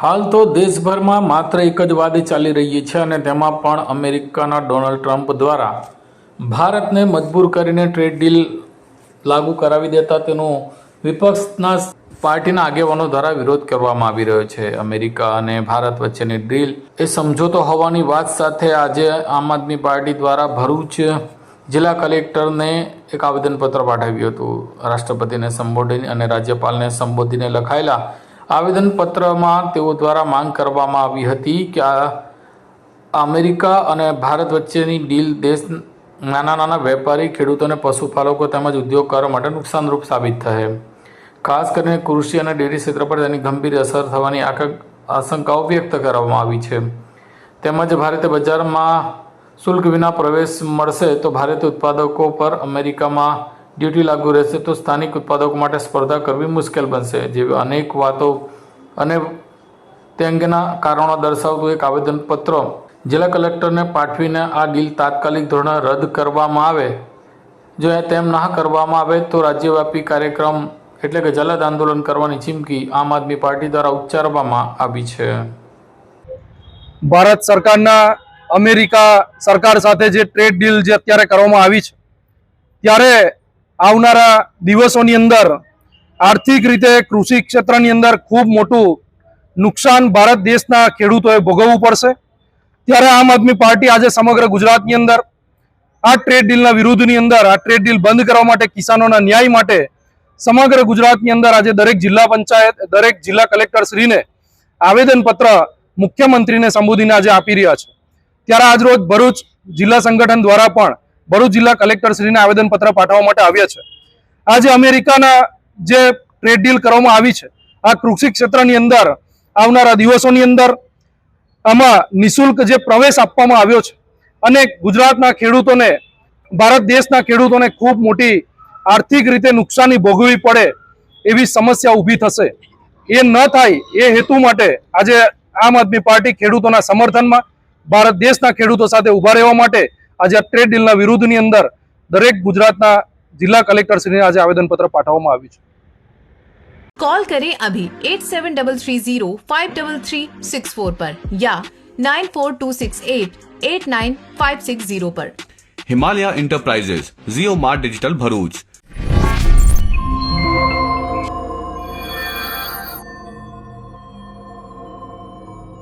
હાલ તો દેશભરમાં માત્ર એક જ વાદ ચાલી રહી છે અને તેમાં પણ અમેરિકાના ડોનાલ્ડ ટ્રમ્પ દ્વારા ભારતને મજબૂર કરીને ટ્રેડ ડીલ લાગુ કરાવી દેતા તેનો વિપક્ષના પાર્ટીના આગેવાનો દ્વારા વિરોધ કરવામાં આવી રહ્યો છે। અમેરિકા અને ભારત વચ્ચેની ડીલ એ સમજોતો હોવાની વાત સાથે આજે આમ આદમી પાર્ટી દ્વારા ભરૂચ જિલ્લા કલેક્ટરને એક આવેદનપત્ર પાઠવ્યું હતું। રાષ્ટ્રપતિને સંબોધીને અને રાજ્યપાલને સંબોધીને લખાયેલા આવેદનપત્રમાં તેઓ દ્વારા માંગ કરવામાં આવી હતી કે અમેરિકા અને ભારત વચ્ચેની ડીલ દેશ નાના વેપારી, ખેડૂતોને, પશુપાલકો તેમજ ઉદ્યોગકારો માટે નુકસાનરૂપ સાબિત થશે। ખાસ કરીને કૃષિ અને ડેરી ક્ષેત્ર પર તેની ગંભીર અસર થવાની આશંકાઓ વ્યક્ત કરવામાં આવી છે। તેમજ ભારતીય બજારમાં શુલ્ક વિના પ્રવેશ મળશે તો ભારતીય ઉત્પાદકો પર અમેરિકામાં ડ્યુટી લાગુ રહેશે તો સ્થાનિક ઉત્પાદકો માટે સ્પર્ધા કરવી મુશ્કેલ બનશે જેવી અનેક વાતો અને તે અંગેના કારણો દર્શાવતું એક આવેદનપત્ર જિલ્લા કલેક્ટરને પાઠવીને આ ડીલ તાત્કાલિક ધોરણે રદ કરવામાં આવે। જો તેમ ના કરવામાં આવે તો રાજ્યવ્યાપી કાર્યક્રમ એટલે કે જલદ આંદોલન કરવાની ચીમકી આમ આદમી પાર્ટી દ્વારા ઉચ્ચારવામાં આવી છે। ભારત સરકારના અમેરિકા સરકાર સાથે જે ટ્રેડ ડીલ જે અત્યારે કરવામાં આવી છે ત્યારે આવનારા દિવસોની અંદર આર્થિક રીતે કૃષિ ક્ષેત્રની અંદર ખૂબ મોટું નુકસાન ભારત દેશના ખેડૂતોએ ભોગવવું પડશે। ત્યારે આમ આદમી પાર્ટી આજે સમગ્ર ગુજરાતની અંદર આ ટ્રેડ ડીલના વિરુદ્ધની અંદર આ ટ્રેડ ડીલ બંધ કરવા માટે, કિસાનોના ન્યાય માટે સમગ્ર ગુજરાતની અંદર આજે દરેક જિલ્લા પંચાયત, દરેક જિલ્લા કલેક્ટરશ્રીને આવેદનપત્ર મુખ્યમંત્રીને સંબોધીને આજે આપી રહ્યા છે। ત્યારે આજરોજ ભરૂચ જિલ્લા સંગઠન દ્વારા પણ ભરૂચ જિલ્લા કલેક્ટરશ્રીને આવેદનપત્ર પાઠવવા માટે આવ્યા છે। આજે અમેરિકાના જે ટ્રેડ ડીલ કરવામાં આવી છે આ કૃષિ ક્ષેત્રની અંદર આવનારા દિવસોની અંદર આમાં નિઃશુલ્ક જે પ્રવેશ આપવામાં આવ્યો છે અને ગુજરાતના ખેડૂતોને, ભારત દેશના ખેડૂતોને ખૂબ મોટી આર્થિક રીતે નુકસાની ભોગવવી પડે એવી સમસ્યા ઊભી થશે। એ ન થાય એ હેતુ માટે આજે આમ આદમી પાર્ટી ખેડૂતોના સમર્થનમાં, ભારત દેશના ખેડૂતો સાથે ઊભા રહેવા માટે આજે ટ્રેડ ડીલના વિરુદ્ધની અંદર દરેક ગુજરાતના જિલ્લા કલેક્ટરશ્રીને આજે આવેદનપત્ર પાઠવવામાં આવ્યું છે। कॉल करें अभी 8733053364 पर या 9426889560 पर। हिमालय इंटरप्राइजेज, जियो मार्ट डिजिटल भरूच,